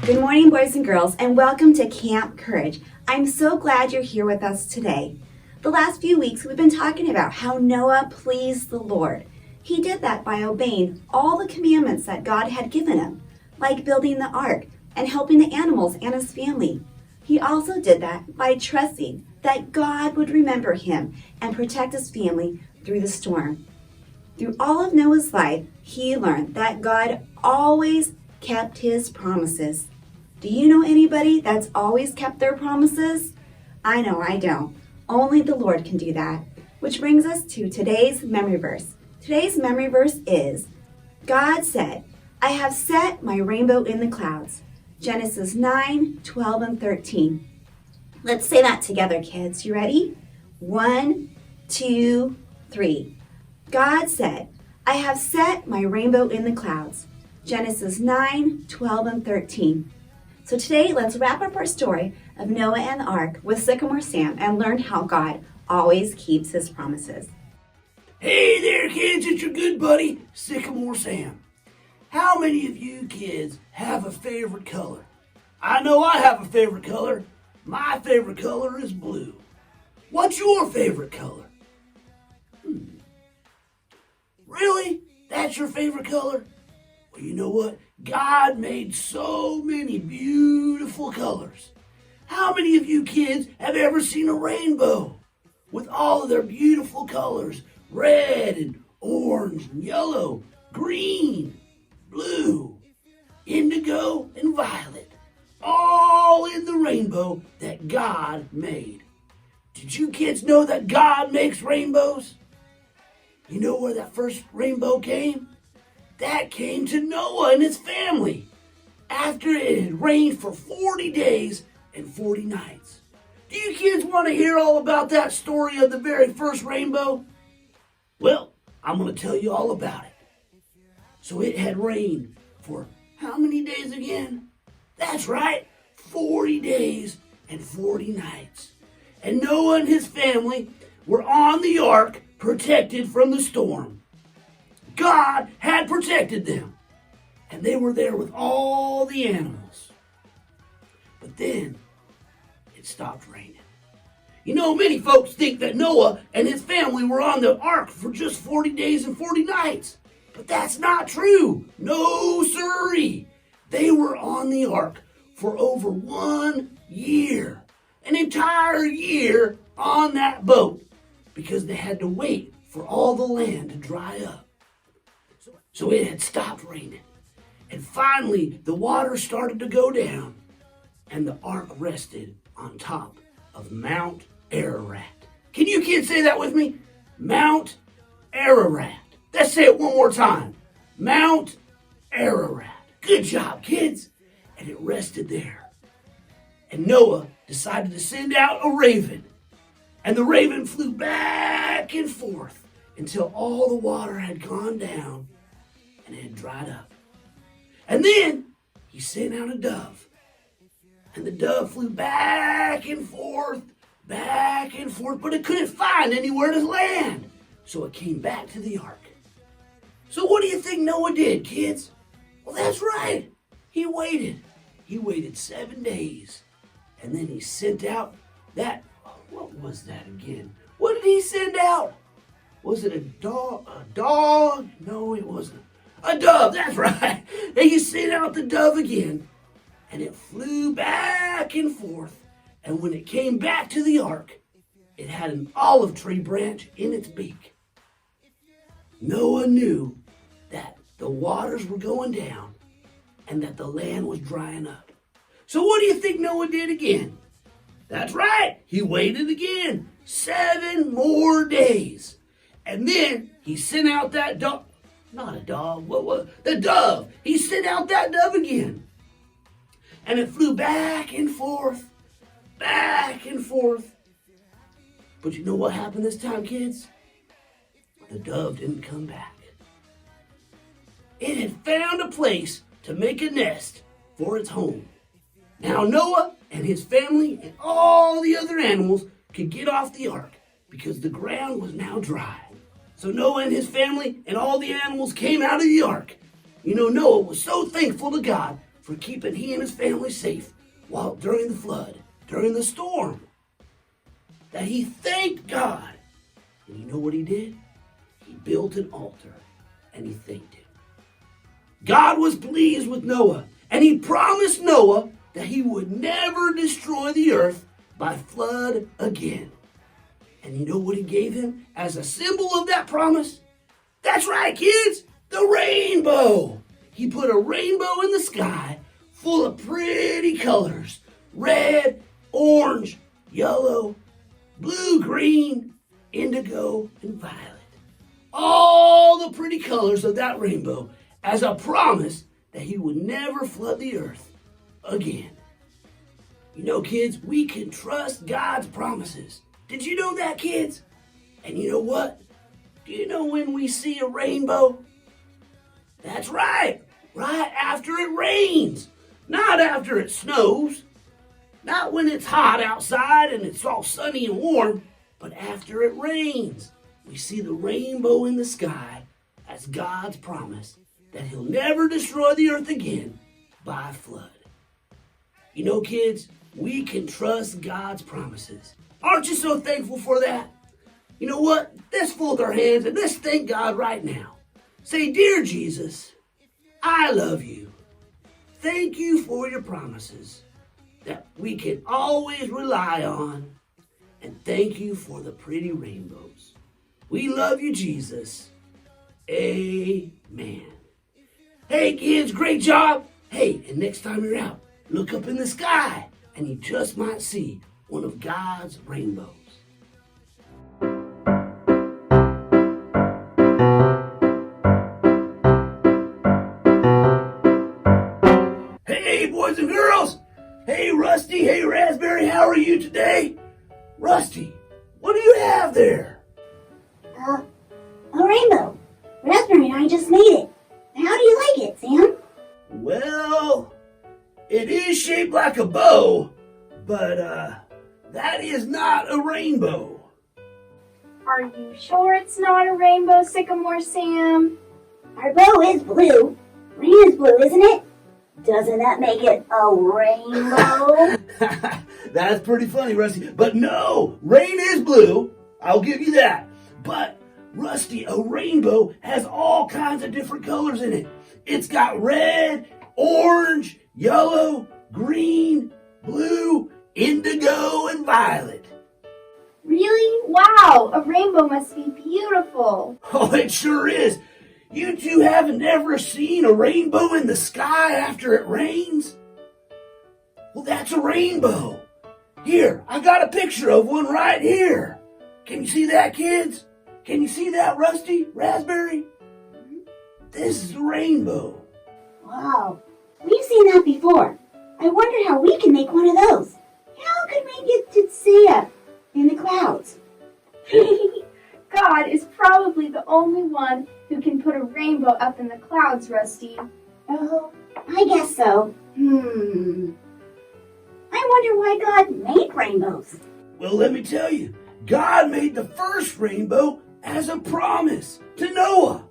Good morning, boys and girls, and welcome to Camp Courage. I'm so glad you're here with us today. The last few weeks, we've been talking about how Noah pleased the Lord. He did that by obeying all the commandments that God had given him, like building the ark and helping the animals and his family. He also did that by trusting that God would remember him and protect his family through the storm. Through all of Noah's life, he learned that God always kept his promises. Do you know anybody that's always kept their promises? I know I don't. Only the Lord can do that. Which brings us to today's memory verse. Today's memory verse is, God said, I have set my rainbow in the clouds. Genesis 9, 12, and 13. Let's say that together, kids. You ready? 1, 2, 3. God said, I have set my rainbow in the clouds. Genesis 9, 12, and 13. So today, let's wrap up our story of Noah and the ark with Sycamore Sam and learn how God always keeps his promises. Hey there, kids, it's your good buddy, Sycamore Sam. How many of you kids have a favorite color? I know I have a favorite color. My favorite color is blue. What's your favorite color? Really? That's your favorite color? Well, you know what? God made so many beautiful colors. How many of you kids have ever seen a rainbow with all of their beautiful colors? Red and orange and yellow, green, blue, indigo and violet. All in the rainbow that God made. Did you kids know that God makes rainbows? You know where that first rainbow came? That came to Noah and his family after it had rained for 40 days and 40 nights. Do you kids want to hear all about that story of the very first rainbow? Well, I'm going to tell you all about it. So it had rained for how many days again? That's right, 40 days and 40 nights. And Noah and his family were on the ark protected from the storm. God had protected them, and they were there with all the animals. But then it stopped raining. You know, many folks think that Noah and his family were on the ark for just 40 days and 40 nights. But that's not true. No, sirree. They were on the ark for over 1 year. An entire year on that boat. Because they had to wait for all the land to dry up. So it had stopped raining. And finally, the water started to go down. And the ark rested on top of Mount Ararat. Can you kids say that with me? Mount Ararat. Let's say it one more time. Mount Ararat. Good job, kids. And it rested there. And Noah decided to send out a raven. And the raven flew back and forth until all the water had gone down and it had dried up. And then he sent out a dove. And the dove flew back and forth, but it couldn't find anywhere to land. So it came back to the ark. So what do you think Noah did, kids? Well, that's right. He waited. He waited 7 days. And then he sent out that, what was that again? What did he send out? Was it a dog? A dog? No, it wasn't. A dove, that's right. And he sent out the dove again. And it flew back and forth. And when it came back to the ark, it had an olive tree branch in its beak. Noah knew that the waters were going down and that the land was drying up. So what do you think Noah did again? That's right, he waited again, 7 more days. And then he sent out that dove, not a dog, the dove. He sent out that dove again. And it flew back and forth, back and forth. But you know what happened this time, kids? The dove didn't come back. It had found a place to make a nest for its home. Now Noah and his family and all the other animals could get off the ark because the ground was now dry. So Noah and his family and all the animals came out of the ark. You know, Noah was so thankful to God for keeping he and his family safe during the flood, during the storm. That he thanked God. And you know what he did? He built an altar and he thanked him. God was pleased with Noah, and he promised Noah that he would never destroy the earth by flood again. And you know what he gave him as a symbol of that promise? That's right, kids, the rainbow. He put a rainbow in the sky full of pretty colors: red, orange, yellow, blue, green, indigo, and violet. All the pretty colors of that rainbow as a promise that he would never flood the earth again. You know, kids, we can trust God's promises. Did you know that, kids? And you know what? Do you know when we see a rainbow? That's right after it rains, not after it snows, not when it's hot outside and it's all sunny and warm, but after it rains. We see the rainbow in the sky as God's promise that he'll never destroy the earth again by flood. You know, kids, we can trust God's promises. Aren't you so thankful for that? You know what? Let's fold our hands and let's thank God right now. Say, "Dear Jesus, I love you. Thank you for your promises that we can always rely on. And thank you for the pretty rainbows. We love you, Jesus. Amen." Hey, kids, great job. Hey, and next time you're out, look up in the sky and you just might see one of God's rainbows. Hey, boys and girls. Hey, Rusty. Hey, Raspberry. How are you today? Rusty, what do you have there? A rainbow. Raspberry and I just made it. How do you like it, Sam? Well, it is shaped like a bow, but that is not a rainbow. Are you sure it's not a rainbow, Sycamore Sam? Our bow is blue. Rain is blue, isn't it? Doesn't that make it a rainbow? That's pretty funny, Rusty. But no, rain is blue. I'll give you that. But, Rusty, a rainbow has all kinds of different colors in it. It's got red, orange, yellow, green, blue, indigo, and violet. Really? Wow, a rainbow must be beautiful. Oh, it sure is. You two haven't ever seen a rainbow in the sky after it rains? Well, that's a rainbow. Here, I got a picture of one right here. Can you see that, kids? Can you see that, Rusty? Raspberry? This is a rainbow. Wow, we've seen that before. I wonder how we can make one of those. How can we get to see it in the clouds? God is probably the only one who can put a rainbow up in the clouds, Rusty. Oh, I guess so. I wonder why God made rainbows. Well, let me tell you, God made the first rainbow as a promise to Noah.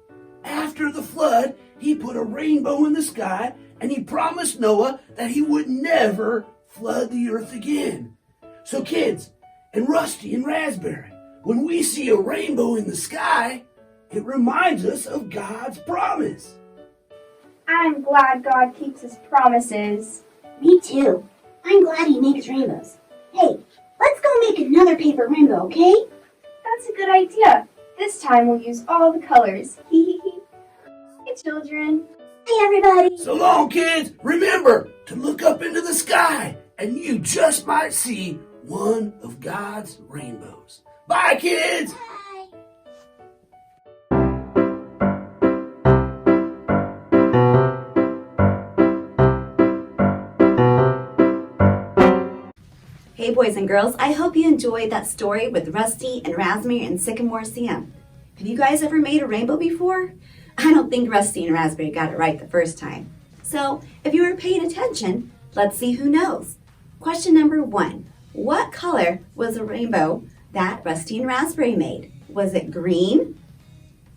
After the flood, he put a rainbow in the sky and he promised Noah that he would never flood the earth again. So kids, and Rusty and Raspberry, when we see a rainbow in the sky, it reminds us of God's promise. I'm glad God keeps his promises. Me too. I'm glad he makes rainbows. Hey, let's go make another paper rainbow, okay? That's a good idea. This time we'll use all the colors. Hey, children. Hey, everybody. So long, kids. Remember to look up into the sky and you just might see one of God's rainbows. Bye, kids. Bye. Hey, boys and girls, I hope you enjoyed that story with Rusty and Raspberry and Sycamore Sam. Have you guys ever made a rainbow before? I don't think Rusty and Raspberry got it right the first time. So, if you were paying attention, let's see who knows. Question number 1. What color was the rainbow that Rusty and Raspberry made? Was it green,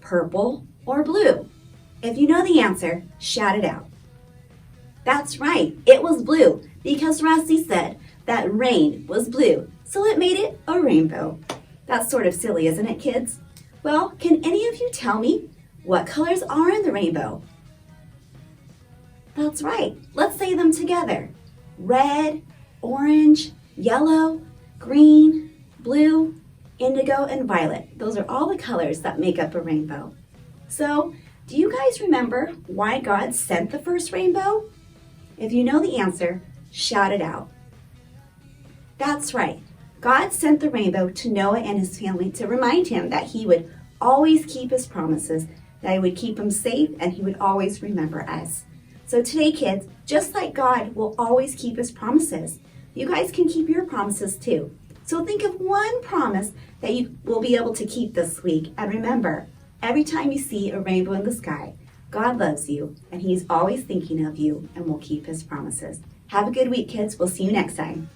purple, or blue? If you know the answer, shout it out. That's right, it was blue because Rusty said that rain was blue, so it made it a rainbow. That's sort of silly, isn't it, kids? Well, can any of you tell me what colors are in the rainbow? That's right, let's say them together. Red, orange, yellow, green, blue, indigo, and violet. Those are all the colors that make up a rainbow. So, do you guys remember why God sent the first rainbow? If you know the answer, shout it out. That's right. God sent the rainbow to Noah and his family to remind him that he would always keep his promises, that he would keep them safe, and he would always remember us. So today, kids, just like God will always keep his promises, you guys can keep your promises too. So think of one promise that you will be able to keep this week. And remember, every time you see a rainbow in the sky, God loves you and he's always thinking of you and will keep his promises. Have a good week, kids. We'll see you next time.